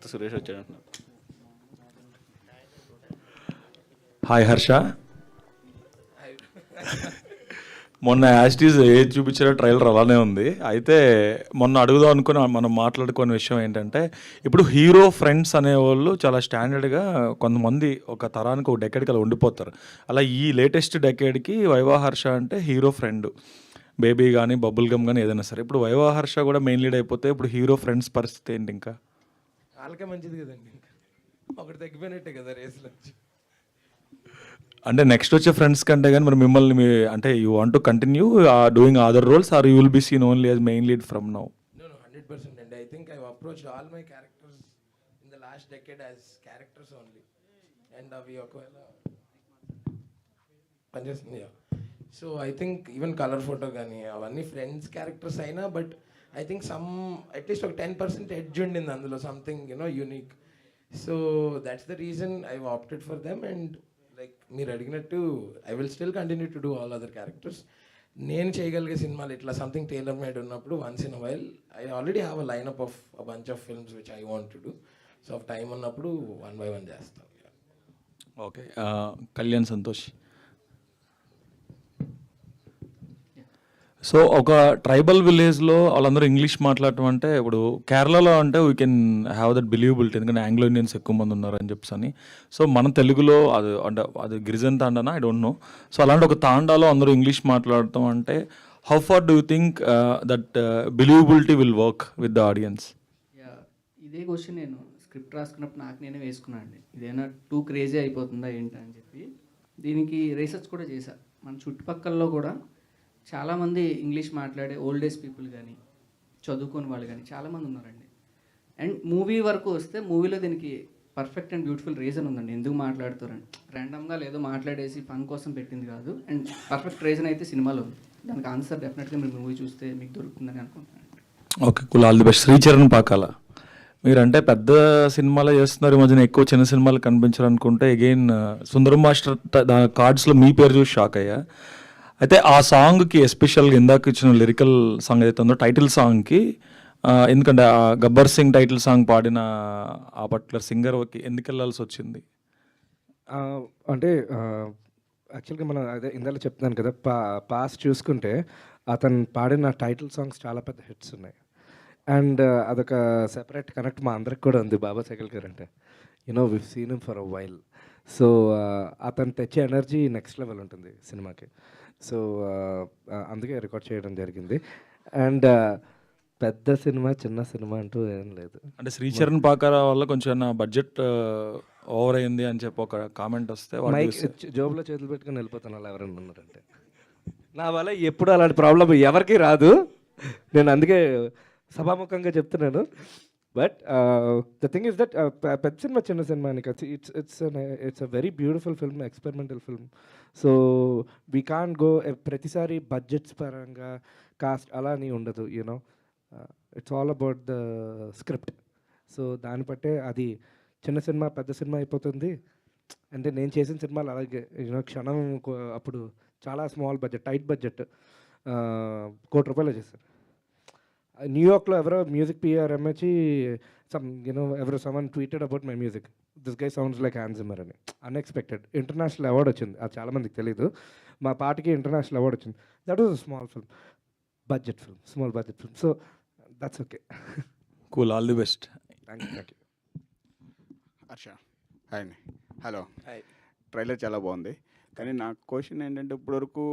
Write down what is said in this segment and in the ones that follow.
కొత్త సురేష్ వచ్చాడు. హాయ్ హర్ష. మొన్న యాస్టీస్ ఏది చూపించారో ట్రైలర్ అలానే ఉంది. అయితే మొన్న అడుగుదాం అనుకుని మనం మాట్లాడుకునే విషయం ఏంటంటే, ఇప్పుడు హీరో ఫ్రెండ్స్ అనేవాళ్ళు చాలా స్టాండర్డ్గా కొంతమంది ఒక తరానికి ఒక డెకేడ్కి అలా ఉండిపోతారు. అలా ఈ లేటెస్ట్ డెకేడ్కి వైవా హర్ష అంటే హీరో ఫ్రెండ్. బేబీ కానీ బబుల్ గమ్ కానీ ఏదైనా సరే. ఇప్పుడు వైవా హర్ష కూడా మెయిన్ లీడ్ అయిపోతే ఇప్పుడు హీరో ఫ్రెండ్స్ పరిస్థితి ఏంటి? ఇంకా వాళ్ళకే మంచిది కదండి, ఇంకా ఒకటి తగ్గిపోయినట్టే కదా రేసులో. అంటే నెక్స్ట్ వచ్చే ఫ్రెండ్స్ కంటే కానీ మరి మిమ్మల్ని అంటే you want to continue doing other roles are you will be seen only as main lead from now? No, 100% అండి. I think I approached all my characters in the last decade as characters only. And అవి ఒకవేళ పనిచేస్తుంది. So I think even colour photo కానీ అవన్నీ friends characters అయినా, but I think at least ఒక 10% edge ఉండింది అందులో, something unique. So that's the reason I opted for them. And like మీరు అడిగినట్టు I will still continue to do all other characters. నేను చేయగలిగే సినిమాలు ఇట్లా సంథింగ్ టైలర్ మేడ్ ఉన్నప్పుడు once in a while I already have a lineup of a bunch of films which I want to do. So time ఉన్నప్పుడు 1 by 1 చేస్తాను. Okay. Kalyan Santosh. So ఒక tribal విలేజ్లో వాళ్ళందరూ ఇంగ్లీష్ మాట్లాడటం అంటే, ఇప్పుడు కేరళలో అంటే we can have that believability, ఎందుకంటే ఆంగ్లో ఇండియన్స్ ఎక్కువ మంది ఉన్నారని చెప్పని. సో మన తెలుగులో అది అంటే అది గిరిజన్ తాండానా ఐ డోంట్ నో. సో అలాంటి ఒక తాండాలో అందరూ ఇంగ్లీష్ మాట్లాడటం అంటే how far do you think that believability will work with the audience? ఇదే క్వశ్చన్ నేను స్క్రిప్ట్ రాసుకున్నప్పుడు నాకు నేనే వేసుకున్నాను అండి. ఇదేనా టూ క్రేజీ అయిపోతుందా ఏంటి అని చెప్పి దీనికి రీసెర్చ్ కూడా చేశా. మన చుట్టుపక్కలలో కూడా చాలామంది ఇంగ్లీష్ మాట్లాడే ఓల్డ్ ఏజ్ పీపుల్ కానీ చదువుకోని వాళ్ళు కానీ చాలామంది ఉన్నారండి. అండ్ మూవీ వరకు వస్తే మూవీలో దీనికి పర్ఫెక్ట్ అండ్ బ్యూటిఫుల్ రీజన్ ఉందండి ఎందుకు మాట్లాడుతారండి. ర్యాండమ్గా లేదో మాట్లాడేసి ఫన్ కోసం పెట్టింది కాదు. అండ్ పర్ఫెక్ట్ రీజన్ అయితే సినిమాలో ఉంది. దానికి ఆన్సర్ డెఫినెట్గా మీరు మూవీ చూస్తే మీకు దొరుకుతుందని అనుకుంటున్నాను. Okay, cool, all the best. Sricharan Pakala, మీరంటే పెద్ద సినిమాలో చేస్తున్నారు, ఈ మధ్యన ఎక్కువ చిన్న సినిమాలు కనిపించాలనుకుంటే అగైన్ సుందరం మాస్టర్ కార్డ్స్లో మీ పేరు చూసి షాక్ అయ్యా. అయితే ఆ సాంగ్కి ఎస్పెషల్గా ఇందాక ఇచ్చిన లిరికల్ సాంగ్ ఏదైతే ఉందో టైటిల్ సాంగ్కి, ఎందుకంటే ఆ గబ్బర్ సింగ్ టైటిల్ సాంగ్ పాడిన ఆ పర్టికులర్ సింగర్కి ఎందుకు వెళ్ళాల్సి వచ్చింది? అంటే యాక్చువల్గా మనం అదే ఇందాక చెప్తున్నాను కదా, పాస్ట్ చూసుకుంటే అతను పాడిన టైటిల్ సాంగ్స్ చాలా పెద్ద హిట్స్ ఉన్నాయి. అండ్ అదొక సెపరేట్ కనెక్ట్ మా అందరికి కూడా ఉంది బాబా సైకిల్ గారు అంటే. We've seen him for a while. So అతను తెచ్చే ఎనర్జీ నెక్స్ట్ లెవెల్ ఉంటుంది సినిమాకి. సో అందుకే రికార్డ్ చేయడం జరిగింది. అండ్ పెద్ద సినిమా చిన్న సినిమా అంటూ ఏం లేదు. అంటే శ్రీచరణ్ పాకాల వల్ల కొంచెం నా బడ్జెట్ ఓవర్ అయింది అని చెప్పి ఒక కామెంట్ వస్తే మైక్ జోబులో చేతులు పెట్టుకుని వెళ్ళిపోతాను అలా ఎవరైనా ఉన్నారంటే. నా వల్ల ఎప్పుడు అలాంటి ప్రాబ్లం ఎవరికి రాదు, నేను అందుకే సభాముఖంగా చెప్తున్నాను. But the thing is that పెద్ద సినిమా చిన్న సినిమా అని కాదు, it's a very beautiful film, experimental film. So we can't go ప్రతిసారి బడ్జెట్స్ పరంగా కాస్ట్ అలా అని ఉండదు. It's all about the script. So దాన్ని బట్టే అది చిన్న సినిమా పెద్ద సినిమా అయిపోతుంది. అంటే నేను చేసిన సినిమాలు అలాగే క్షణం అప్పుడు చాలా స్మాల్ బడ్జెట్, టైట్ బడ్జెట్, ₹1 కోటి చేశారు. న్యూయార్క్లో ఎవరో మ్యూజిక్ పిఆర్ వచ్చి ఎవరో someone tweeted about my music, this guy sounds like Hans Zimmer అని. అన్ఎక్స్పెక్టెడ్ ఇంటర్నేషనల్ అవార్డ్ వచ్చింది, అది చాలామందికి తెలీదు. మా పాటకి ఇంటర్నేషనల్ అవార్డ్ వచ్చింది. That was a small film, budget film, small budget film. So that's okay. Cool, all the best. Thank you. Harsha hi అండి. Hello. Hi. Trailer చాలా బాగుంది, కానీ నా క్వశ్చన్ ఏంటంటే ఇప్పటివరకు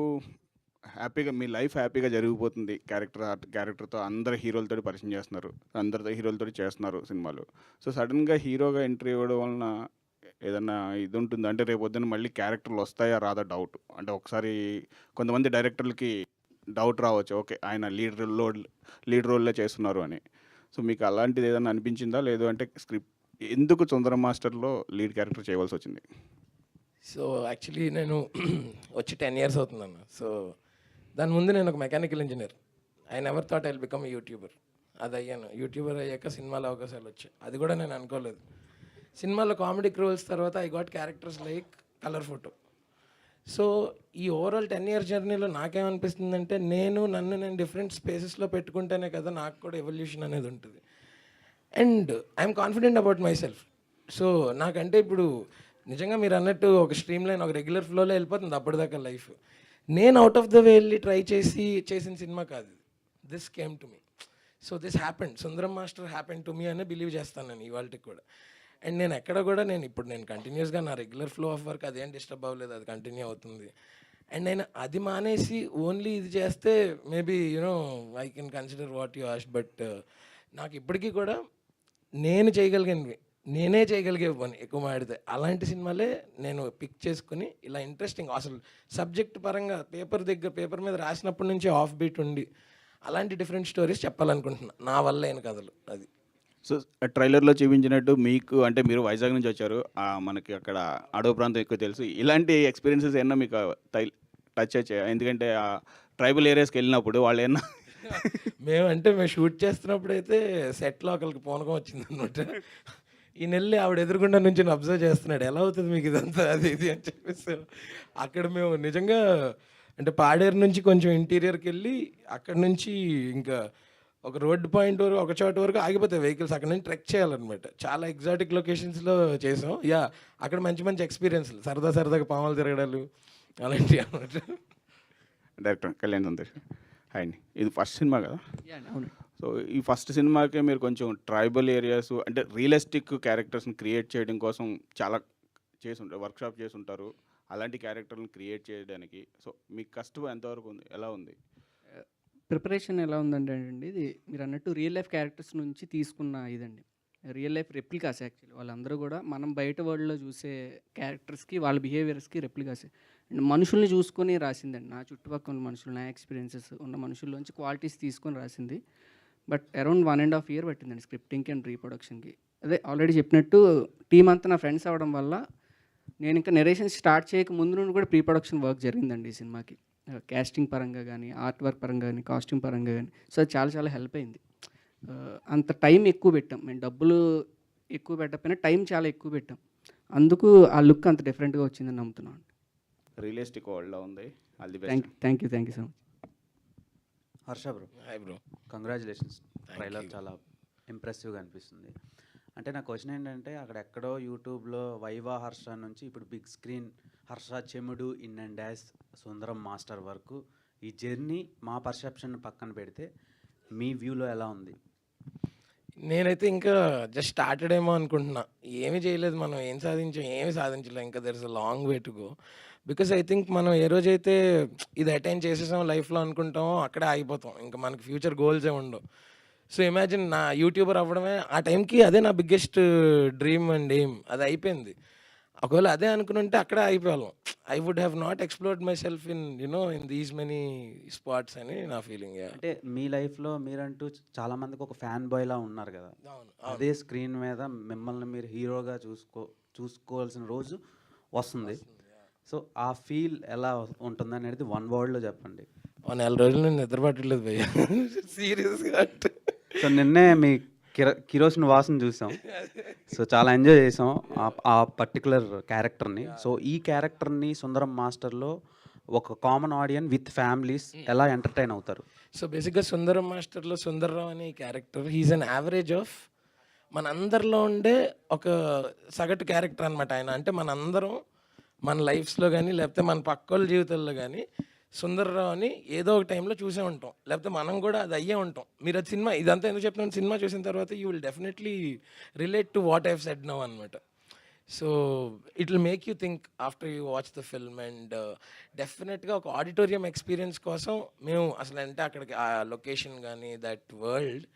హ్యాపీగా మీ లైఫ్ హ్యాపీగా జరిగిపోతుంది, క్యారెక్టర్తో అందరు హీరోలతో పరిచయం చేస్తున్నారు, అందరితో హీరోలతో చేస్తున్నారు సినిమాలు. సో సడన్గా హీరోగా ఎంట్రీ ఇవ్వడం వలన ఏదన్నా ఇది ఉంటుంది అంటే రేపు పొద్దున్న మళ్ళీ క్యారెక్టర్లు వస్తాయా రాదా డౌట్. అంటే ఒకసారి కొంతమంది డైరెక్టర్లకి డౌట్ రావచ్చు, ఓకే ఆయన లీడ్ రోల్లో చేస్తున్నారు అని. సో మీకు అలాంటిది ఏదైనా అనిపించిందా? లేదు అంటే స్క్రిప్ట్ ఎందుకు సుందరం మాస్టర్లో లీడ్ క్యారెక్టర్ చేయవలసి వచ్చింది? సో యాక్చువల్లీ నేను వచ్చి 10 years అవుతుందన్న. సో దాని ముందు నేను ఒక mechanical engineer. I never thought I will become YouTuber. అది అయ్యాను. యూట్యూబర్ అయ్యాక సినిమాలో అవకాశాలు వచ్చాయి, అది కూడా నేను అనుకోలేదు. సినిమాలో కామెడీ రోల్స్ తర్వాత I got characters like colour photo. So ఈ ఓవరాల్ 10 years జర్నీలో నాకేమనిపిస్తుందంటే నన్ను డిఫరెంట్ స్పేసెస్లో పెట్టుకుంటేనే కదా నాకు కూడా ఎవల్యూషన్ అనేది ఉంటుంది. And I'm confident about my self. So నాకంటే ఇప్పుడు నిజంగా మీరు అన్నట్టు ఒక స్ట్రీమ్ లైన్ ఒక రెగ్యులర్ ఫ్లోలో వెళ్ళిపోతుంది అప్పటిదాకా లైఫ్. నేను అవుట్ ఆఫ్ ద వే వెళ్ళి ట్రై చేసిన సినిమా కాదు. This came to me. So this happened, Sundaram master happened to me అనే బిలీవ్ చేస్తాను నేను ఇవాళకి కూడా. అండ్ నేను ఎక్కడ కూడా నేను కంటిన్యూస్గా నా రెగ్యులర్ ఫ్లో ఆఫ్ వర్క్ అదేం డిస్టర్బ్ అవ్వలేదు, అది కంటిన్యూ అవుతుంది. అండ్ నేను అది మానేసి ఓన్లీ ఇది చేస్తే maybe I can consider what you ఆస్ట్. But నాకు ఇప్పటికీ కూడా నేను చేయగలిగినవి నేనే చేయగలిగే పని ఎక్కువ మాడితే అలాంటి సినిమాలే నేను పిక్ చేసుకుని ఇలా ఇంట్రెస్టింగ్ అసలు సబ్జెక్ట్ పరంగా పేపర్ మీద రాసినప్పటి నుంచి ఆఫ్ బీట్ ఉండి అలాంటి డిఫరెంట్ స్టోరీస్ చెప్పాలనుకుంటున్నా నా వల్ల అయిన కథలు. అది సో ట్రైలర్లో చూపించినట్టు మీకు అంటే మీరు వైజాగ్ నుంచి వచ్చారు, మనకి అక్కడ అడవి ప్రాంతం ఎక్కువ తెలుసు. ఇలాంటి ఎక్స్పీరియన్సెస్ ఏమన్నా మీకు టచ్ వచ్చాయి? ఎందుకంటే ట్రైబల్ ఏరియాస్కి వెళ్ళినప్పుడు వాళ్ళు ఏమన్నా మేము షూట్ చేస్తున్నప్పుడు అయితే సెట్లో ఒకరికి పూనకం వచ్చింది అనమాట. ఈ నెల్లి ఆవిడ ఎదురుగుండా నుంచి అబ్జర్వ్ చేస్తున్నాడు, ఎలా అవుతుంది మీకు ఇదంతా అది ఇది అని చెప్పేసి. అక్కడ మేము నిజంగా అంటే పాడేరు నుంచి కొంచెం ఇంటీరియర్కి వెళ్ళి అక్కడ నుంచి ఇంకా ఒక రోడ్ పాయింట్ వరకు ఒక చోట వరకు ఆగిపోతాయి వెహికల్స్, అక్కడ నుంచి ట్రెక్ చేయాలన్నమాట. చాలా ఎగ్జాటిక్ లొకేషన్స్లో చేసాం. అక్కడ మంచి మంచి ఎక్స్పీరియన్స్లు, సరదాగా పాములు తిరగడాలు అలాంటివి అనమాట. డైరెక్టర్ కళ్యాణ్ సంతోష్. హాయ్ అండి, ఇది ఫస్ట్ సినిమా కదా? అవును. సో ఈ ఫస్ట్ సినిమాకే మీరు కొంచెం ట్రైబల్ ఏరియాస్ అంటే రియలిస్టిక్ క్యారెక్టర్స్ని క్రియేట్ చేయడం కోసం చాలా వర్క్షాప్ చేసి ఉంటారు అలాంటి క్యారెక్టర్ని క్రియేట్ చేయడానికి. సో మీకు కష్టం ఎంతవరకు ఉంది, ఎలా ఉంది? ప్రిపరేషన్ ఎలా ఉందంటే అండి, ఇది మీరు అన్నట్టు రియల్ లైఫ్ క్యారెక్టర్స్ నుంచి తీసుకున్న ఇదండి. రియల్ లైఫ్ రెప్లికాస్ యాక్చువల్లీ వాళ్ళందరూ కూడా మనం బయట వరల్డ్లో చూసే క్యారెక్టర్స్కి వాళ్ళ బిహేవియర్స్కి రెప్లికాస్. అండ్ మనుషుల్ని చూసుకొని రాసిందండి. నా చుట్టుపక్కల ఉన్న మనుషులు, నా ఎక్స్పీరియన్సెస్ ఉన్న మనుషుల్లోంచి క్వాలిటీస్ తీసుకొని రాసింది. బట్ అరౌండ్ 1.5 year పట్టిందండి స్క్రిప్టింగ్కి అండ్ రీప్రొడక్షన్కి. అదే ఆల్రెడీ చెప్పినట్టు టీం అంతా నా ఫ్రెండ్స్ అవ్వడం వల్ల నేను ఇంకా నెరేషన్ స్టార్ట్ చేయక ముందు నుండి కూడా ప్రీ ప్రొడక్షన్ వర్క్ జరిగిందండి ఈ సినిమాకి. క్యాస్టింగ్ పరంగా కానీ, ఆర్ట్ వర్క్ పరంగా కానీ, కాస్ట్యూమ్ పరంగా కానీ. సో అది చాలా హెల్ప్ అయింది. అంత టైం ఎక్కువ పెట్టాం మేము, డబ్బులు ఎక్కువ పెట్టకపోయినా టైం చాలా ఎక్కువ పెట్టాం. అందుకు ఆ లుక్ అంత డిఫరెంట్గా వచ్చిందని నమ్ముతున్నాను. రియలిస్టిక్ వరల్డ్లో ఉంది. All the best. Thank you so much. Harsha bro, hi bro. Congratulations. Trailer చాలా ఇంప్రెసివ్గా అనిపిస్తుంది. అంటే నా క్వశ్చన్ ఏంటంటే, అక్కడ ఎక్కడో యూట్యూబ్లో వైవా హర్ష నుంచి ఇప్పుడు big screen Harsha Chemudu in and dash Sundaram master వరకు ఈ జర్నీ మా పర్సెప్షన్ పక్కన పెడితే మీ వ్యూలో ఎలా ఉంది? నేనైతే ఇంకా జస్ట్ స్టార్టెడ్ ఏమో అనుకుంటున్నా. ఏమీ చేయలేదు మనం, ఏమి సాధించలేదు. ఇంకా there is a long way to go. Because I think మనం ఏ రోజైతే ఇది అటైన్ చేసేసాం లైఫ్లో అనుకుంటామో అక్కడే ఆగిపోతాం. ఇంకా మనకి ఫ్యూచర్ గోల్సే ఉండవు. సో ఇమాజిన్ నా యూట్యూబర్ అవ్వడమే ఆ టైంకి అదే నా బిగ్గెస్ట్ డ్రీమ్ అండ్ ఎయిమ్. అది అయిపోయింది. ఒకవేళ అదే అనుకుని అక్కడే అయిపోయాం. I would have not explored myself in these many spots అని నా ఫీలింగ్. అంటే మీ లైఫ్లో మీరంటూ చాలామందికి ఒక ఫ్యాన్ బాయ్లా ఉన్నారు కదా, అదే స్క్రీన్ మీద మిమ్మల్ని మీరు హీరోగా చూసుకోవాల్సిన రోజు వస్తుంది. సో ఆ ఫీల్ ఎలా ఉంటుంది అనేది 1 wordలో చెప్పండి. 4 రోజులు నేను నిద్ర పట్టలేదు భయ్య, సీరియస్గా. సో నిన్నే మీ కిరోసిన్ వాసన చూసాం. సో చాలా ఎంజాయ్ చేసాం ఆ పర్టికులర్ క్యారెక్టర్ని. సో ఈ క్యారెక్టర్ని సుందరం మాస్టర్లో ఒక కామన్ ఆడియన్స్ విత్ ఫ్యామిలీస్ ఎలా ఎంటర్టైన్ అవుతారు? సో బేసిక్గా సుందరం మాస్టర్లో సుందర్రావు అనే character he's an average of మనందరిలో ఉండే ఒక సగటు క్యారెక్టర్ అనమాట ఆయన. అంటే మనందరం మన లైఫ్స్లో కానీ లేకపోతే మన పక్కోళ్ళ జీవితాల్లో కానీ సుందర్రావు అని ఏదో ఒక టైంలో చూసే ఉంటాం, లేకపోతే మనం కూడా అది అయ్యే ఉంటాం. మీరు అది సినిమా ఇదంతా ఎందుకు చెప్తున్నాను, సినిమా చూసిన తర్వాత you will definitely relate to what I've said now అనమాట. So it will make you think after you watch the film. And డెఫినెట్గా ఒక ఆడిటోరియం ఎక్స్పీరియన్స్ కోసం మేము అసలు అంటే అక్కడికి ఆ లొకేషన్ కానీ that world,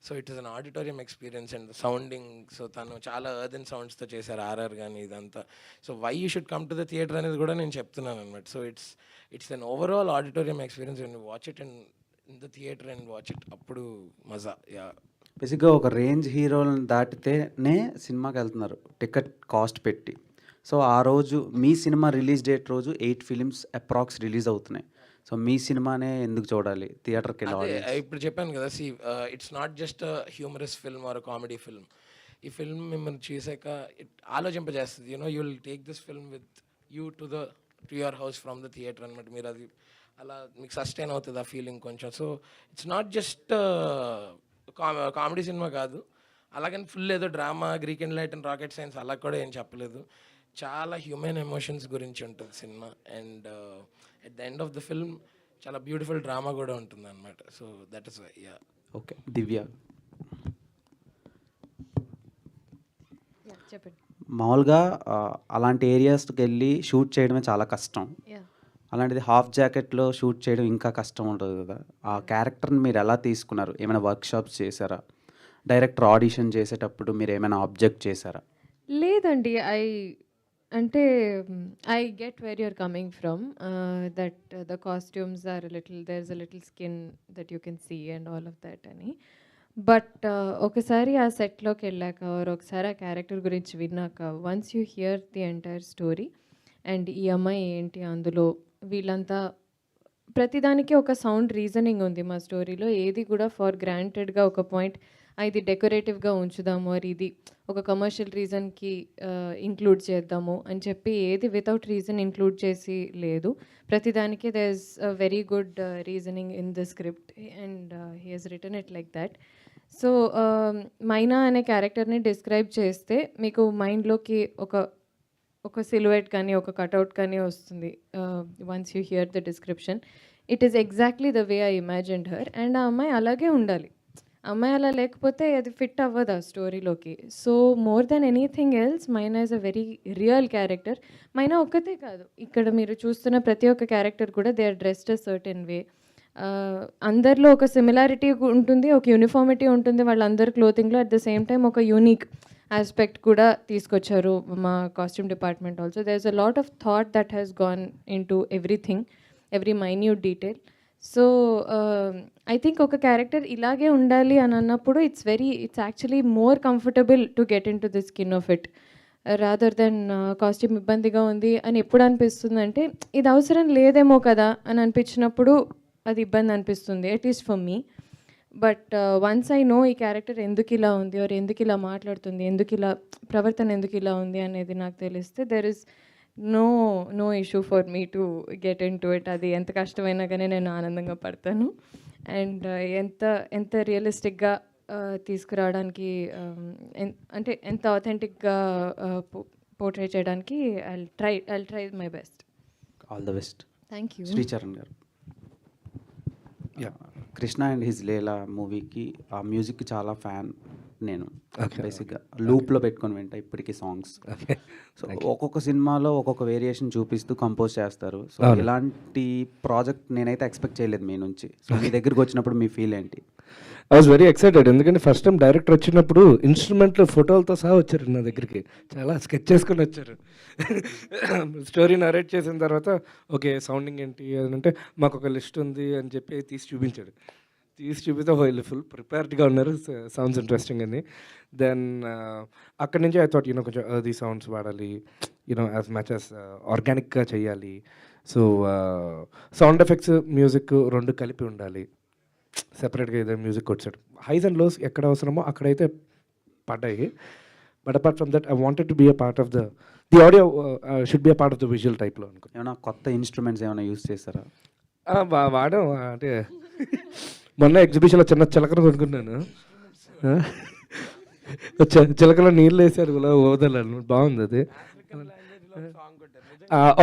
so it is an auditorium experience and sounding. So తను చాలా ఎర్దన్ సౌండ్స్తో చేశారు ఆర్ఆర్ కానీ ఇదంతా. So why you should come to the theatre అనేది కూడా నేను చెప్తున్నాను అనమాట. So it's an overall auditorium experience when you watch it and in the theatre and watch it, అప్పుడు మజా. బేసిక్గా ఒక రేంజ్ హీరోలను దాటితేనే సినిమాకి వెళ్తున్నారు టికెట్ కాస్ట్ పెట్టి. సో ఆ రోజు మీ సినిమా రిలీజ్ డేట్ రోజు 8 films అప్రాక్స్ రిలీజ్ అవుతున్నాయి. సో మీ సినిమానే ఎందుకు చూడాలి థియేటర్కి వెళ్ళాలి? ఇప్పుడు చెప్పాను కదా, it's not just humorous film or comedy film. ఈ ఫిల్మ్ మిమ్మల్ని చూసాక ఆలోచింపజేస్తుంది. You will take this film with you to your house from the theatre అనమాట. మీరు అది అలా మీకు సస్టైన్ అవుతుంది ఆ ఫీలింగ్ కొంచెం. So it's not just comedy cinema కాదు, అలాగని ఫుల్ ఏదో drama Greek and light and rocket science అలా కూడా ఏం చెప్పలేదు. చాలా హ్యూమన్ ఎమోషన్స్ గురించి ఉంటుంది cinema. And at the end of the film చాలా బ్యూటిఫుల్ డ్రామా కూడా ఉంటుంది అనమాట. So that is yeah. Okay, Divya. చెప్పండి. మామూలుగా అలాంటి ఏరియాస్కి వెళ్ళి షూట్ చేయడమే చాలా కష్టం. అలాంటిది హాఫ్ జాకెట్లో షూట్ చేయడం ఇంకా కష్టం ఉంటుంది కదా. ఆ క్యారెక్టర్ని మీరు ఎలా తీసుకున్నారు? ఏమైనా వర్క్షాప్స్ చేశారా? డైరెక్టర్ ఆడిషన్ చేసేటప్పుడు మీరు ఏమైనా ఆబ్జెక్ట్ చేశారా? లేదండి. అంటే I get where you're coming from, that the costumes are there is a little skin that you can see and all of that అని. బట్ ఒకసారి ఆ సెట్లోకి వెళ్ళాక ఒకసారి ఆ క్యారెక్టర్ గురించి విన్నాక, once you hear the entire story and ఈ అమ్మాయి ఏంటి అందులో, వీళ్ళంతా ప్రతిదానికి ఒక సౌండ్ రీజనింగ్ ఉంది మా స్టోరీలో. ఏది కూడా ఫర్ గ్రాంటెడ్గా ఒక పాయింట్ ఇది డెకరేటివ్గా ఉంచుదాము, మరి ఇది ఒక కమర్షియల్ రీజన్కి ఇంక్లూడ్ చేద్దాము అని చెప్పి ఏది వితౌట్ రీజన్ ఇంక్లూడ్ చేసి లేదు. ప్రతిదానికి there is a very good reasoning in the script and he has written it like that. So Maina అనే క్యారెక్టర్ని డిస్క్రైబ్ చేస్తే మీకు మైండ్లోకి ఒక సిలువెట్ కానీ ఒక కటౌట్ కానీ వస్తుంది. Once you here the description, it is exactly the way I imagined her. And ఆ అమ్మాయి అలాగే ఉండాలి. అమ్మాయి అలా లేకపోతే అది ఫిట్ అవ్వదు ఆ స్టోరీలోకి. So more than anything else Maina is a very real character. Maina ఒక్కతే కాదు, ఇక్కడ మీరు చూస్తున్న ప్రతి ఒక్క క్యారెక్టర్ కూడా they are dressed a certain way. అందరిలో ఒక సిమిలారిటీ ఉంటుంది, ఒక యూనిఫార్మిటీ ఉంటుంది వాళ్ళందరి క్లోతింగ్లో. అట్ ద సేమ్ టైం ఒక యూనిక్ ఆస్పెక్ట్ కూడా తీసుకొచ్చారు మా costume department also. There is a lot of thought that has gone into everything, every minute detail. So I think ఒక క్యారెక్టర్ ఇలాగే ఉండాలి అని అన్నప్పుడు it's actually more comfortable to get in to the skin of it rather than costume ఇబ్బందిగా ఉంది అని ఎప్పుడు అనిపిస్తుంది అంటే ఇది అవసరం లేదేమో కదా అని అనిపించినప్పుడు అది ఇబ్బంది అనిపిస్తుంది, at least for me. But once I know ఈ క్యారెక్టర్ ఎందుకు ఇలా ఉంది, ఆర్ ఎందుకు ఇలా మాట్లాడుతుంది, ఎందుకు ఇలా ప్రవర్తన ఎందుకు ఇలా ఉంది అనేది నాకు తెలిస్తే there is no issue for me to get into it. అది ఎంత కష్టమైనా కానీ నేను ఆనందంగా పడతాను. అండ్ ఎంత రియలిస్టిక్గా తీసుకురావడానికి, అంటే ఎంత ఆథెంటిక్గా పోర్ట్రే చేయడానికి I try my best. All the best. Thank you. Sricharan గారు. కృష్ణ అండ్ హిజ్ లీలా మూవీకి ఆ మ్యూజిక్ చాలా ఫ్యాన్ నేను. బేసిక్గా లూప్లో పెట్టుకొని వింటా ఇప్పటికీ సాంగ్స్. సో ఒక్కొక్క సినిమాలో ఒక్కొక్క వేరియేషన్ చూపిస్తూ కంపోజ్ చేస్తారు. సో ఇలాంటి ప్రాజెక్ట్ నేనైతే ఎక్స్పెక్ట్ చేయలేదు మీ నుంచి. సో మీ దగ్గరికి వచ్చినప్పుడు మీ ఫీల్ ఏంటి? ఐ వాజ్ వెరీ ఎక్సైటెడ్, ఎందుకంటే ఫస్ట్ టైం డైరెక్టర్ వచ్చినప్పుడు ఇన్స్ట్రుమెంట్లు ఫోటోలతో సహా వచ్చారు నా దగ్గరికి. చాలా స్కెచ్ చేసుకొని వచ్చారు. స్టోరీ నరేట్ చేసిన తర్వాత ఓకే సౌండింగ్ ఏంటి అని అంటే మాకు ఒక లిస్ట్ ఉంది అని చెప్పి తీసి చూపించాడు. చూపిస్తే వీళ్ళు ఫుల్ ప్రిపేర్డ్గా ఉన్నారు, సౌండ్స్ ఇంట్రెస్టింగ్ అని. దెన్ అక్కడి నుంచి ఐ థాట్ కొంచెం అది సౌండ్స్ వాడాలి, యాజ్ మచ్ యాజ్ ఆర్గానిక్గా చేయాలి. సో సౌండ్ ఎఫెక్ట్స్ మ్యూజిక్ రెండు కలిపి ఉండాలి, సెపరేట్గా ఏదో మ్యూజిక్ వచ్చాడు. హైస్ అండ్ లోస్ ఎక్కడ అవసరమో అక్కడైతే పడ్డాయి. But apart from that I wanted to be a part of the audio should be a part of the visual టైప్లో అనుకో. ఏమైనా కొత్త ఇన్స్ట్రుమెంట్స్ ఏమైనా యూస్ చేస్తారా? వాడాం. అంటే మొన్న ఎగ్జిబిషన్లో చిన్న చిలకను కొనుక్కున్నాను. చిలకలో నీళ్ళు వేసారు ఓదలను, బాగుంది అది.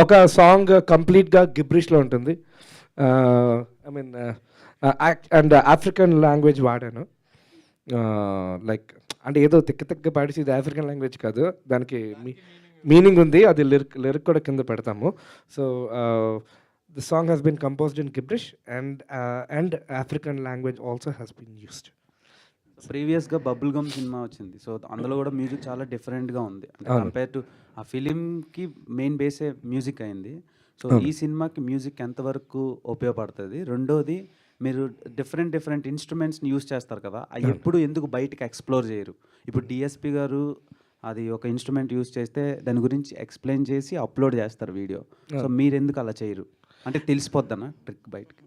ఒక సాంగ్ కంప్లీట్గా గిబ్రిష్లో ఉంటుంది. I mean and African language వాడాను. లైక్ అంటే ఏదో తిక్క పాడేసి ఇది ఆఫ్రికన్ లాంగ్వేజ్ కాదు, దానికి మీనింగ్ ఉంది. అది లిరిక్ కూడా కింద పెడతాము. So the song has been composed in gibberish and African language also has been used. ప్రీవియస్గా బబుల్ గమ్ సినిమా వచ్చింది. సో అందులో కూడా మ్యూజిక్ చాలా డిఫరెంట్ ఉంది. కంపేర్ టు ఆ ఫిలింకి మెయిన్ బేసే మ్యూజిక్ అయింది. సో ఈ సినిమాకి మ్యూజిక్ ఎంతవరకు ఉపయోగపడుతుంది? రెండోది, మీరు డిఫరెంట్ ఇన్స్ట్రుమెంట్స్ని యూస్ చేస్తారు కదా, అవి ఎప్పుడు ఎందుకు బయటకు ఎక్స్ప్లోర్ చేయరు? ఇప్పుడు డిఎస్పి గారు అది ఒక ఇన్స్ట్రుమెంట్ యూస్ చేస్తే దాని గురించి ఎక్స్ప్లెయిన్ చేసి అప్లోడ్ చేస్తారు వీడియో. సో మీరు ఎందుకు అలా చేయరు? అంటే తెలిసిపోద్దనా ట్రిక్ బయటకి?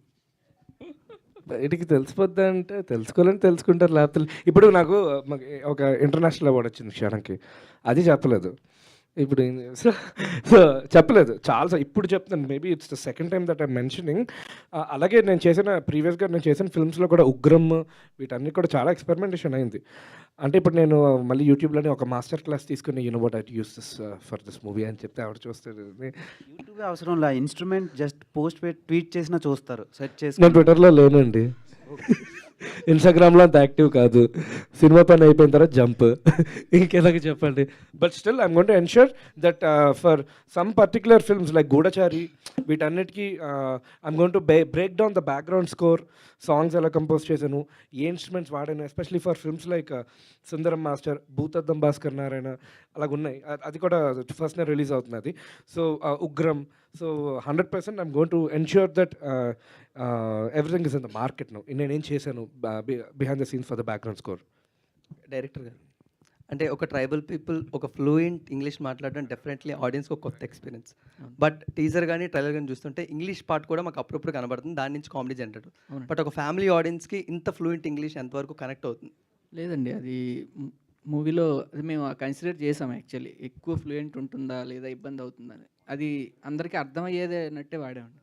బయటికి తెలిసిపోద్దా అంటే తెలుసుకోవాలని తెలుసుకుంటారు, లేకపోతే ఇప్పుడు నాకు ఒక ఇంటర్నేషనల్ అవార్డు వచ్చింది క్షణంకి, అది చెప్పలేదు. ఇప్పుడు సో చెప్పలేదు చాలా ఇప్పుడు చెప్తాను, maybe it's the second time that I mentioning. అలాగే నేను ప్రీవియస్గా నేను చేసిన ఫిల్మ్స్లో కూడా ఉగ్రం వీటన్ని కూడా చాలా ఎక్స్పెరిమెంటేషన్ అయింది. అంటే ఇప్పుడు నేను మళ్ళీ యూట్యూబ్లోనే ఒక మాస్టర్ క్లాస్ తీసుకుని what I use this for this movie అని చెప్తే ఆవిడ చూస్తారు. యూట్యూబ్ అవసరం లే, ఇన్స్ట్రుమెంట్ జస్ట్ పోస్ట్ పెట్టి ట్వీట్ చేసినా చూస్తారు, సెర్చ్ చేసి. నేను ట్విట్టర్లో లేనండి, ఇన్స్టాగ్రామ్లో అంత యాక్టివ్ కాదు, సినిమా పని అయిపోయిన తర్వాత జంప్, ఇంకేదాకా చెప్పండి. But still I'm going to ensure that for some particular films like Goodachari వీటన్నిటికీ I'm going to break down the background score, songs ఎలా కంపోజ్ చేశాను, ఏ ఇన్స్ట్రుమెంట్స్ వాడాను, especially for films like Sundaram master, Bhoothaddam Bhaskar Narayana అలాగున్నాయి. అది కూడా ఫస్ట్నే రిలీజ్ అవుతుంది అది. So Ugram, so 100% I'm going to ensure that everything is in the market now. నేనేం చేశాను behind the scenes for the background score. Director గారు, అంటే ఒక ట్రైబల్ పీపుల్ ఒక ఫ్లూయెంట్ ఇంగ్లీష్ మాట్లాడడం డెఫినెట్లీ ఆడియన్స్కి ఒక కొత్త ఎక్స్పీరియన్స్. బట్ టీజర్ కానీ ట్రైలర్ కానీ చూస్తుంటే ఇంగ్లీష్ పార్ట్ కూడా మాకు అప్పుడప్పుడు కనబడుతుంది, దాని నుంచి కామెడీ జనరేట్. బట్ ఒక ఫ్యామిలీ ఆడియన్స్కి ఇంత ఫ్లూయెంట్ ఇంగ్లీష్ ఎంతవరకు కనెక్ట్ అవుతుంది? లేదండి, అది మూవీలో అది మేము కన్సిడర్ చేసాం యాక్చువల్లీ. ఎక్కువ ఫ్లూయెంట్ ఉంటుందా లేదా ఇబ్బంది అవుతుందని, అది అందరికీ అర్థమయ్యేదే అన్నట్టే వాడామండి.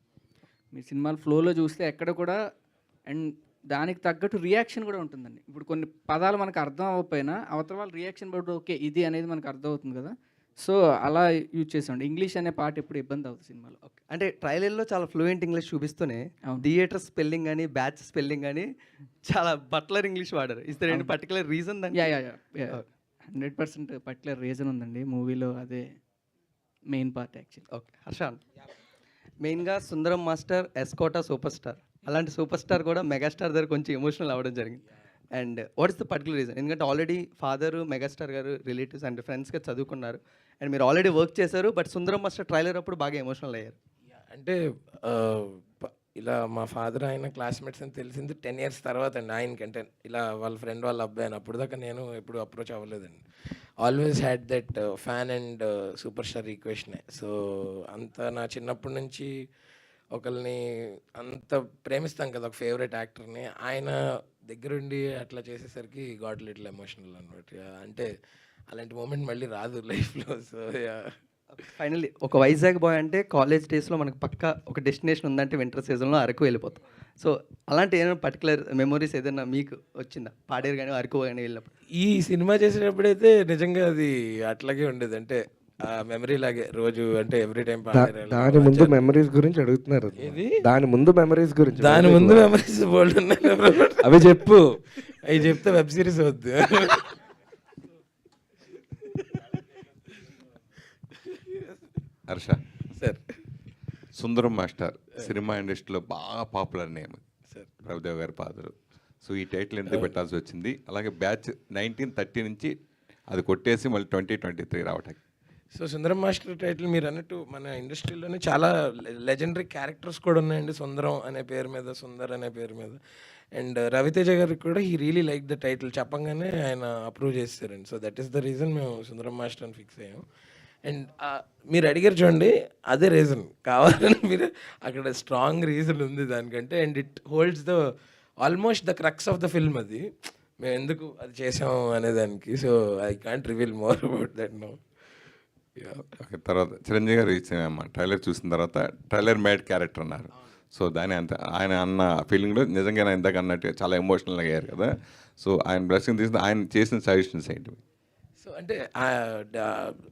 మీ సినిమాలు ఫ్లోలో చూస్తే ఎక్కడ కూడా, అండ్ దానికి తగ్గట్టు రియాక్షన్ కూడా ఉంటుందండి. ఇప్పుడు కొన్ని పదాలు మనకు అర్థం అవ్వకపోయినా అవతల వాళ్ళ రియాక్షన్ బట్టి ఓకే ఇది అనేది మనకు అర్థం అవుతుంది కదా, సో అలా యూజ్ చేసామండి. ఇంగ్లీష్ అనే పార్ట్ ఎప్పుడు ఇబ్బంది అవుతుంది సినిమాలో. ఓకే, అంటే ట్రైలర్లో చాలా ఫ్లూయెంట్ ఇంగ్లీష్ చూపిస్తూనే థియేటర్ స్పెల్లింగ్ కానీ బ్యాచ్ స్పెల్లింగ్ కానీ చాలా బట్లర్ ఇంగ్లీష్ వాడారు. Is there any particular reason? Yeah 100% particular reason ఉందండి మూవీలో, అదే మెయిన్ పార్ట్ యాక్చువల్లీ. ఓకే, హర్షాన్, మెయిన్గా సుందరం మాస్టర్ ఎస్కోటా సూపర్ స్టార్, అలాంటి సూపర్ స్టార్ కూడా మెగాస్టార్ దగ్గర కొంచెం ఎమోషనల్ అవ్వడం జరిగింది. And what is the particular reason? ఎందుకంటే ఆల్రెడీ ఫాదర్ మెగాస్టార్ గారు రిలేటివ్స్ అండ్ ఫ్రెండ్స్గా చదువుకున్నారు, అండ్ మీరు ఆల్రెడీ వర్క్ చేశారు. బట్ సుందరం మాస్టర్ ట్రైలర్ అప్పుడు బాగా ఎమోషనల్ అయ్యారు. అంటే ఇలా మా ఫాదర్ ఆయన క్లాస్మేట్స్ అని తెలిసింది 10 years తర్వాత అండి. ఆయనకంటే ఇలా వాళ్ళ ఫ్రెండ్ వాళ్ళ అబ్బాయి అని, అప్పుడు దాకా నేను ఎప్పుడు అప్రోచ్ అవ్వలేదండి. Always had that fan and super star ఈక్వేషనే. సో అంత నా చిన్నప్పటి నుంచి ఒకరిని అంత ప్రేమిస్తాం కదా, ఒక ఫేవరెట్ యాక్టర్ని, ఆయన దగ్గరుండి అట్లా చేసేసరికి గాట్ లిటిల్ ఎమోషనల్ అనమాట. అంటే అలాంటి మూమెంట్ మళ్ళీ రాదు లైఫ్లో. సో ఫైనల్లీ ఒక వైజాగ్ బాయ్ అంటే కాలేజ్ డేస్లో మనకు పక్కా ఒక డెస్టినేషన్ ఉందంటే వింటర్ సీజన్లో అరకు వెళ్ళిపోతాం. సో అలాంటి ఏదైనా పర్టికులర్ మెమొరీస్ ఏదైనా మీకు వచ్చిందా పాడేరు కానీ అరకు కానీ వెళ్ళినప్పుడు? ఈ సినిమా చేసేటప్పుడైతే నిజంగా అది అట్లాగే ఉండేది. అంటే మెమరీ లాగే రోజు, అంటే ఎవ్రీ టైం దాని ముందు మెమరీస్ గురించి అడుగుతున్నారు. దాని ముందు మెమరీస్ గురించి, దాని ముందు మెమరీస్ బోల్డ్ ఉన్నాయి. అవి చెప్పు. అవి చెప్తే వెబ్ సిరీస్ అవుద్ది. హర్ష సార్, సుందరం మాస్టర్ సినిమా ఇండస్ట్రీలో బాగా పాపులర్ నేమ్ సార్, ప్రభుదేవ్ గారి ఫాదరు. సో ఈ టైటిల్ ఎందుకు పెట్టాల్సి వచ్చింది? అలాగే బ్యాచ్ 1930 నుంచి అది కొట్టేసి మళ్ళీ 2023 రావటానికి. సో సుందరం మాస్టర్ టైటిల్ మీరు అన్నట్టు మన ఇండస్ట్రీలోనే చాలా లెజెండరీ క్యారెక్టర్స్ కూడా ఉన్నాయండి. సుందరం అనే పేరు మీద, సుందర్ అనే పేరు మీద. అండ్ రవితేజ గారికి కూడా he really like the title, చెప్పంగానే ఆయన అప్రూవ్ చేస్తారండి. So that is the reason మేము సుందరం మాస్టర్ అని ఫిక్స్ అయ్యాం. అండ్ మీరు అడిగారు చూడండి, అదే రీజన్ కావాలని, మీరు అక్కడ స్ట్రాంగ్ రీజన్ ఉంది దానికంటే. And it holds the almost the crux of the film. అది మేము ఎందుకు అది చేసాం అనేదానికి. So I can't reveal more about that no. Okay, తర్వాత చిరంజీవి గారు ఇచ్చిన ట్రైలర్ చూసిన తర్వాత ట్రైలర్ మేడ్ క్యారెక్టర్ అన్నారు. సో దాని అంత ఆయన అన్న ఫీలింగ్లో నిజంగా ఆయన ఇందాక అన్నట్టు చాలా ఎమోషనల్ అయ్యారు కదా. సో ఆయన బ్లెస్సింగ్ తీసుకుని ఆయన చేసిన సజెషన్స్ ఏంటి? సో అంటే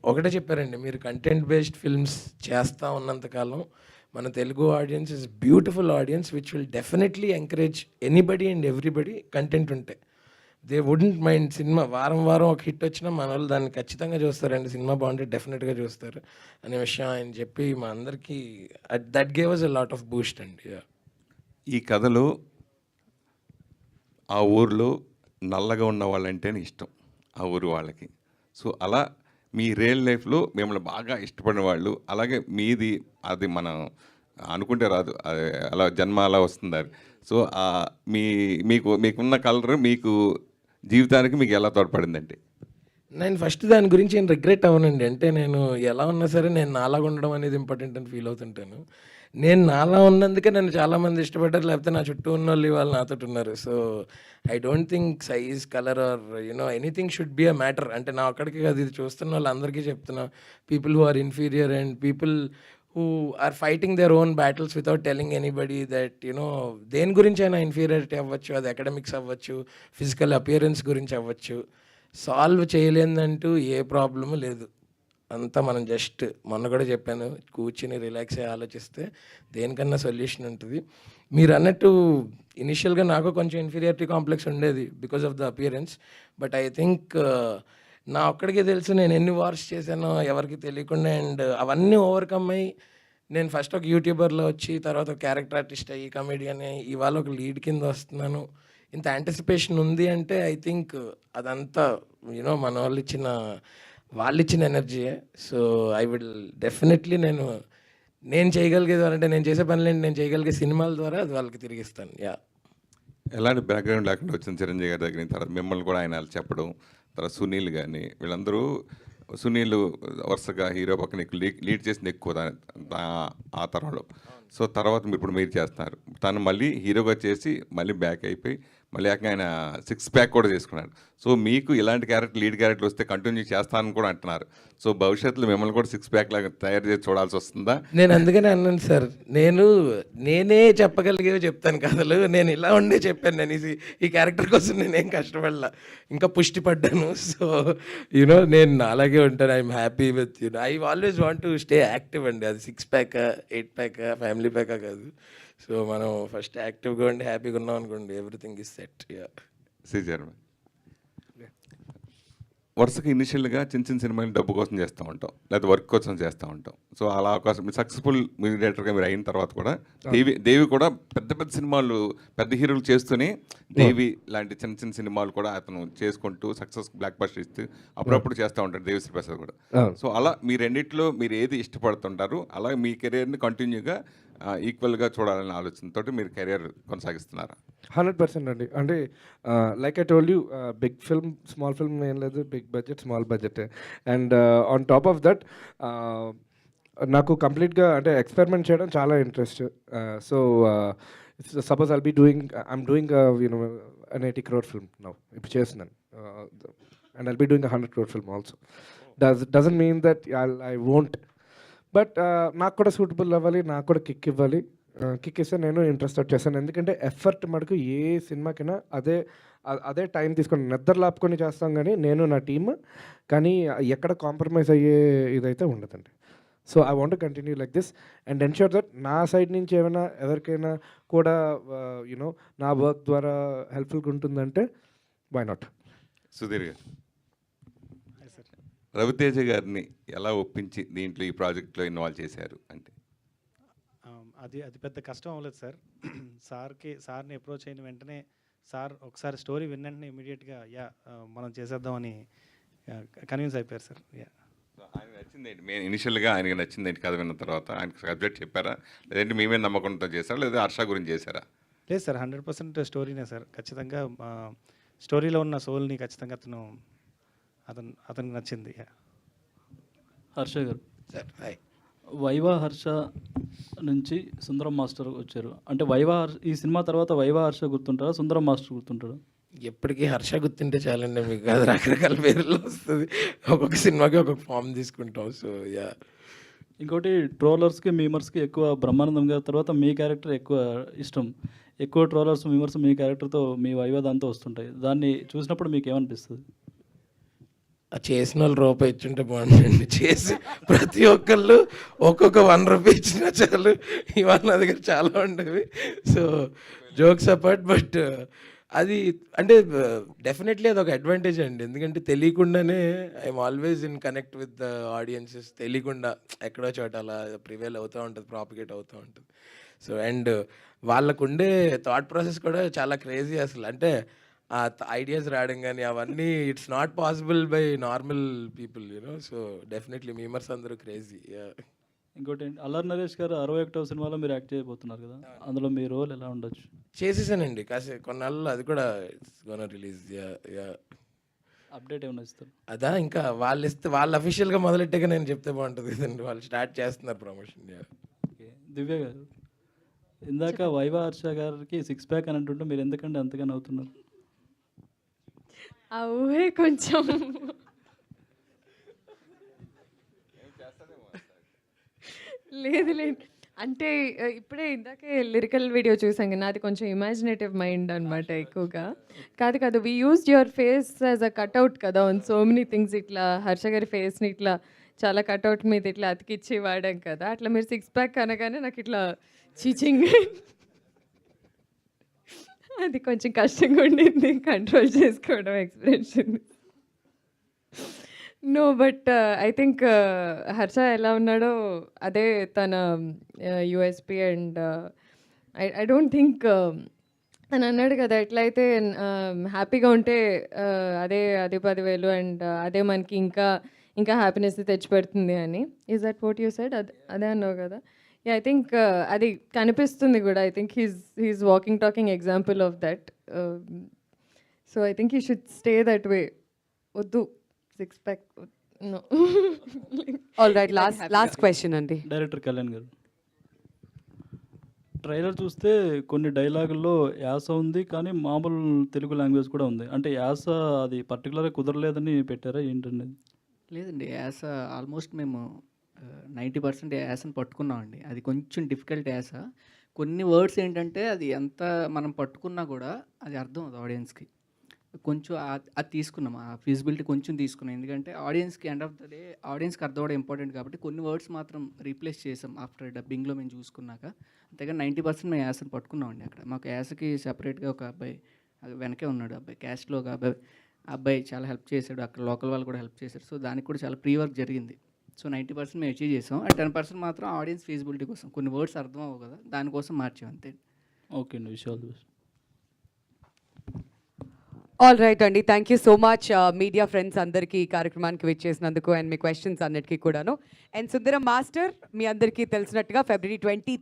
ఒకటే చెప్పారండి, మీరు కంటెంట్ బేస్డ్ ఫిల్మ్స్ చేస్తూ ఉన్నంతకాలం మన Telugu audience is beautiful audience which will definitely encourage anybody and everybody. Content ఉంటే దే వుడెంట్ మైండ్. సినిమా వారం వారం ఒక హిట్ వచ్చినా మన వాళ్ళు దాన్ని ఖచ్చితంగా చూస్తారండి. సినిమా బాగుంటే డెఫినెట్గా చూస్తారు అనే విషయం ఆయన చెప్పి మా అందరికీ that gave us a lot of boost అండి. ఈ కథలో ఆ ఊర్లో నల్లగా ఉన్న వాళ్ళంటేనే ఇష్టం ఆ ఊరు వాళ్ళకి. సో అలా మీ రియల్ లైఫ్లో మిమ్మల్ని బాగా ఇష్టపడిన వాళ్ళు, అలాగే మీది అది మనం అనుకుంటే రాదు, అది అలా జన్మ అలా వస్తుంది అది. సో మీకున్న కలర్ మీకు జీవితానికి మీకు ఎలా తోడ్పడిందండి? నేను ఫస్ట్ దాని గురించి ఏం రిగ్రెట్ అవ్వనండి. అంటే నేను ఎలా ఉన్నా సరే నేను నాలాగా ఉండడం అనేది ఇంపార్టెంట్ అని ఫీల్ అవుతుంటాను. నేను నాలా ఉన్నందుకే నన్ను చాలామంది ఇష్టపడ్డారు. లేకపోతే నా చుట్టూ ఉన్నోళ్ళు ఇవాళ నాతోటి ఉన్నారు. So, I don't think size, colour or anything should be a matter. అంటే నా ఒక్కడికే కాదు, ఇది చూస్తున్న వాళ్ళందరికీ చెప్తున్నా. People who are inferior and people who are fighting their own battles without telling anybody that దేని గురించైనా ఇన్ఫీరియారిటీ అవ్వచ్చు. అది అకాడమిక్స్ అవ్వచ్చు, ఫిజికల్ అపియరెన్స్ గురించి అవ్వచ్చు. సాల్వ్ చేయలేదంటూ ఏ ప్రాబ్లము లేదు. అంతా మనం జస్ట్ మొన్న కూడా చెప్పాను, కూర్చుని రిలాక్స్ అయ్యి ఆలోచిస్తే దేనికన్నా సొల్యూషన్ ఉంటుంది. మీరు అన్నట్టు ఇనిషియల్గా నాకు కొంచెం ఇన్ఫీరియారిటీ కాంప్లెక్స్ ఉండేది because of the appearance. But I think నా ఒక్కడికే తెలుసు నేను ఎన్ని వార్స్ చేశానో ఎవరికి తెలియకుండా. అండ్ అవన్నీ ఓవర్కమ్ అయ్యి నేను ఫస్ట్ ఒక యూట్యూబర్లో వచ్చి తర్వాత ఒక క్యారెక్టర్ ఆర్టిస్ట్ అయ్యి కమెడియన్ అయ్యి ఇవాళ ఒక లీడ్ కింద వస్తున్నాను. ఇంత యాంటిసిపేషన్ ఉంది అంటే ఐ థింక్ అదంతా మన వాళ్ళు ఇచ్చిన ఎనర్జీయే. సో ఐ విల్ డెఫినెట్లీ నేను చేయగలిగేది అంటే నేను చేసే పనులేంటి, నేను చేయగలిగే సినిమాల ద్వారా అది వాళ్ళకి తిరిగిస్తాను. యా, ఎలాంటి బ్యాక్గ్రౌండ్ లేకుండా వచ్చిన చిరంజీవి గారి దగ్గర తర్వాత మిమ్మల్ని కూడా ఆయన చెప్పడం, తర్వాత సునీల్ కానీ వీళ్ళందరూ, సునీల్ వరుసగా హీరో పక్కన ఎక్కువ లీడ్ చేసింది ఎక్కువ ఆ తరంలో. సో తర్వాత ఇప్పుడు మీరు చేస్తున్నారు, తను మళ్ళీ హీరోగా చేసి మళ్ళీ బ్యాక్ అయిపోయి మళ్ళీ ఏకంగా ఆయన 6 ప్యాక్ కూడా చేసుకున్నాడు. సో మీకు ఇలాంటి క్యారెక్టర్, లీడ్ క్యారెక్టర్ వస్తే కంటిన్యూ చేస్తానని కూడా అంటున్నారు. సో భవిష్యత్తులో మిమ్మల్ని కూడా 6 ప్యాక్ లాగా తయారు చేసి చూడాల్సి వస్తుందా? నేను అందుకనే అన్నాను సార్, నేనే చెప్పగలిగేవి చెప్తాను కథలు. నేను ఇలా ఉండే చెప్పాను. నేను ఈ క్యారెక్టర్ కోసం నేనేం కష్టపడలా, ఇంకా పుష్టి పడ్డాను. సో నేను అలాగే ఉంటాను. I'm happy with I always want to stay active అండి. అది 6 ప్యాకా 8 ప్యాకా ఫ్యామిలీ ప్యాకా కాదు. సో మనం ఫస్ట్ యాక్టివ్గా ఉండి హ్యాపీగా ఉన్నాం అనుకోండి, ఎవ్రీథింగ్ ఈజ్ సెట్. శ్రీజర్ వరుసగా ఇనిషియల్గా చిన్న చిన్న సినిమాలు డబ్బు కోసం చేస్తూ ఉంటాం, లేదా వర్క్ కోసం చేస్తూ ఉంటాం. సో అలా అవకాశం సక్సెస్ఫుల్ మ్యూజిక్ డైరెక్టర్గా మీరు అయిన తర్వాత కూడా దేవి కూడా పెద్ద పెద్ద సినిమాలు పెద్ద హీరోలు చేస్తూనే దేవి లాంటి చిన్న చిన్న సినిమాలు కూడా అతను చేసుకుంటూ సక్సెస్ బ్లాక్ బస్టర్ ఇస్తూ అప్పుడప్పుడు చేస్తూ ఉంటాడు దేవిశ్రీ ప్రసాద్ కూడా. సో అలా మీ రెండిట్లో మీరు ఏది ఇష్టపడుతుంటారు, అలా మీ కెరీర్ని కంటిన్యూగా ఈక్వల్గా చూడాలనే ఆలోచనతో మీరు కెరీర్ కొనసాగిస్తున్నారా? 100% అండి. అంటే like I told you, big film small film ఏం లేదు, big budget small budget. And on top of that నాకు కంప్లీట్గా అంటే ఎక్స్పెరిమెంట్ చేయడం చాలా interest. So suppose I'm doing an 80 crore film now, ఇప్పుడు చేస్తున్నాను. And I'll be doing a 100 crore film also. Doesn't mean that I won't. But నాకు కూడా suitable అవ్వాలి, నాకు కూడా కిక్ ఇవ్వాలి. కిక్ ఇస్తే నేను ఇంట్రెస్ట్ వచ్చేసాను. ఎందుకంటే ఎఫర్ట్ మటుకు ఏ సినిమాకైనా అదే టైం తీసుకొని నిద్ర లాపుకొని చేస్తాం, కానీ నేను నా టీమ్ కానీ ఎక్కడ కాంప్రమైజ్ అయ్యే ఇదైతే ఉండదండి. So I want to continue like this and ensure that నా సైడ్ నుంచి ఏమైనా ఎవరికైనా కూడా నా వర్క్ ద్వారా హెల్ప్ఫుల్గా ఉంటుందంటే వై నాట్. సుధీర్ గారు, రవితేజ గారిని ఎలా ఒప్పించి దీంట్లో ఈ ప్రాజెక్ట్లో ఇన్వాల్వ్ చేశారు అంటే? అది పెద్ద కష్టం అవ్వలేదు సార్. సార్ని అప్రోచ్ అయిన వెంటనే సార్ ఒకసారి స్టోరీ విన్నంటనే ఇమీడియట్గా మనం చేసేద్దామని కన్విన్స్ అయిపోయారు సార్. ఆయన నచ్చిందేంటి మెయిన్ ఇనిషియల్గా? ఆయనకి నచ్చిందేంటి కథ విన్న తర్వాత? ఆయనకు సబ్జెక్ట్ చెప్పారా, లేదంటే మీ మీద నమ్మకంతో చేశారా, లేదా హర్ష గురించి చేశారా? లేదు సార్, 100% స్టోరీనే సార్. ఖచ్చితంగా స్టోరీలో ఉన్న సోల్ని ఖచ్చితంగా అతనికి నచ్చింది. హర్ష గారు సార్, హాయ్. వైవా హర్ష నుంచి సుందరం మాస్టర్ వచ్చారు అంటే ఈ సినిమా తర్వాత వైవా హర్ష గుర్తుంటారా, సుందరం మాస్టర్ గుర్తుంటారా? ఎప్పటికీ హర్ష గుర్తుంటే చాలండి మీకు. అది రకరకాల పేర్లు వస్తుంది, ఒక్కొక్క సినిమాకి ఒక్కొక్క ఫామ్ తీసుకుంటాం. So yeah. ఇంకోటి ట్రోలర్స్కి మీమర్స్కి ఎక్కువ బ్రహ్మానందం గారి తర్వాత మీ క్యారెక్టర్ ఎక్కువ ఇష్టం. ఎక్కువ ట్రోలర్స్ మీమర్స్ మీ క్యారెక్టర్తో మీ వైవా దాంతో వస్తుంటాయి. దాన్ని చూసినప్పుడు మీకు ఏమనిపిస్తుంది? చేసిన వాళ్ళు రూపాయి ఇచ్చుంటే బాగుంటుంది. చేసి ప్రతి ఒక్కళ్ళు ఒక్కొక్క 1 రూపీ ఇచ్చినా చాలు. ఇవాళ నా దగ్గర చాలా ఉండేవి. సో జోక్స్ అపార్ట్, బట్ అది అంటే డెఫినెట్లీ అది ఒక అడ్వాంటేజ్ అండి. ఎందుకంటే తెలియకుండానే I'm always in connect with the audiences. తెలియకుండా ఎక్కడో చోట అలా ప్రివేల్ అవుతూ ఉంటుంది, ప్రాపిగేట్ అవుతూ ఉంటుంది. సో అండ్ వాళ్ళకుండే థాట్ ప్రాసెస్ కూడా చాలా క్రేజీ అసలు. అంటే ఆ ఐడియాస్ రావడం కానీ అవన్నీ it's not possible by normal people. So definitely memers అందరూ క్రేజీ. ఇంకోటి అల్లరి నరేష్ గారు 61వ సినిమాలో మీరు యాక్ట్ చేయబోతున్నారు కదా, అందులో మీ రోల్ ఎలా ఉండొచ్చు? చేసేసానండి కొన్నాళ్ళు. అది కూడా ఇట్స్ గోనా రిలీజ్. అప్డేట్ ఏమైనా ఇస్తారు? అదా ఇంకా వాళ్ళు ఇస్తే వాళ్ళు అఫీషియల్గా మొదలెట్టాక నేను చెప్తే బాగుంటుంది కదండి. వాళ్ళు స్టార్ట్ చేస్తున్నారు ప్రమోషన్. ఓకే. దివ్య గారు, ఇందాక వైవా హర్ష గారికి సిక్స్ ప్యాక్ అని అంటుంటే మీరు ఎందుకంటే అంతగా నవ్వుతున్నారు? ఆ ఊహే కొంచెం లేదు లేదు అంటే ఇప్పుడే ఇందాకే లిరికల్ వీడియో చూసాం కదా, నాది కొంచెం ఇమాజినేటివ్ మైండ్ అనమాట ఎక్కువగా. కాదు we used your face as a cutout కదా ఆన్ సో మెనీ థింగ్స్. ఇట్లా హర్ష గారి ఫేస్ని ఇట్లా చాలా కట్అవుట్ మీద ఇట్లా అతికిచ్చి వాడాం కదా, అట్లా మీరు సిక్స్ ప్యాక్ అనగానే నాకు ఇట్లా చీచింగ్ అది కొంచెం కష్టంగా ఉండింది కంట్రోల్ చేసుకోవడం expression. No but I think Harsha ఎలా ఉన్నాడో అదే తన USP. And I don't think తను అన్నాడు కదా ఎట్లయితే హ్యాపీగా ఉంటే అదే 10,000 అండ్ అదే మనకి ఇంకా హ్యాపీనెస్ తెచ్చిపెడుతుంది అని. Is that what you said? అదే అన్నావు కదా. ఐ థింక్ అది కనిపిస్తుంది కూడా. I think he's walking talking example of that. So I think he should stay that way. వద్దు six pack, no. All right, last question అండి. డైరెక్టర్ కళ్యాణ్ గారు, ట్రైలర్ చూస్తే కొన్ని డైలాగుల్లో యాస ఉంది, కానీ మామూలు తెలుగు లాంగ్వేజ్ కూడా ఉంది. అంటే యాస అది పర్టికులర్గా కుదరలేదని పెట్టారా ఏంటండి? లేదండి, యాస ఆల్మోస్ట్ మేము 90% యాసను పట్టుకున్నామండి. అది కొంచెం డిఫికల్ట్ యాస. కొన్ని వర్డ్స్ ఏంటంటే అది ఎంత మనం పట్టుకున్నా కూడా అది అర్థం అవుతుంది ఆడియన్స్కి. కొంచెం అది తీసుకున్నాం, ఆ ఫీజిబిలిటీ కొంచెం తీసుకున్నాం. ఎందుకంటే ఆడియన్స్కి ఎండ్ ఆఫ్ ద డే ఆడియన్స్కి అర్థం అవడం ఇంపార్టెంట్ కాబట్టి కొన్ని వర్డ్స్ మాత్రం రీప్లేస్ చేసాం ఆఫ్టర్ డబ్బింగ్లో మేము చూసుకున్నాక. అంతేగాని 90% మేము యాసను పట్టుకున్నామండి. అక్కడ మాకు యాసకి సెపరేట్గా ఒక అబ్బాయి వెనకే ఉన్నాడు, అబ్బాయి క్యాస్ట్లో ఒక అబ్బాయి చాలా హెల్ప్ చేశాడు. అక్కడ లోకల్ వాళ్ళు కూడా హెల్ప్ చేశారు. సో దానికి కూడా చాలా ప్రీ వర్క్ జరిగింది. సో 90% మేము అచీవ్ చేసాం. ఆ 10% మాత్రం ఆడియన్స్ ఫీజిబిలిటీ కోసం కొన్ని వర్డ్స్ అర్థం అవ్వవు కదా, దానికోసం మార్చాం అంతే. ఓకే అండి, విషయాలు చూసి. ఆల్ రైట్ అండి, thank you so much media friends అందరికీ ఈ కార్యక్రమానికి విచ్చేసినందుకు అండ్ మీ క్వశ్చన్స్ అన్నిటికీ కూడాను. అండ్ సుందరం మాస్టర్ మీ అందరికీ తెలిసినట్టుగా February 23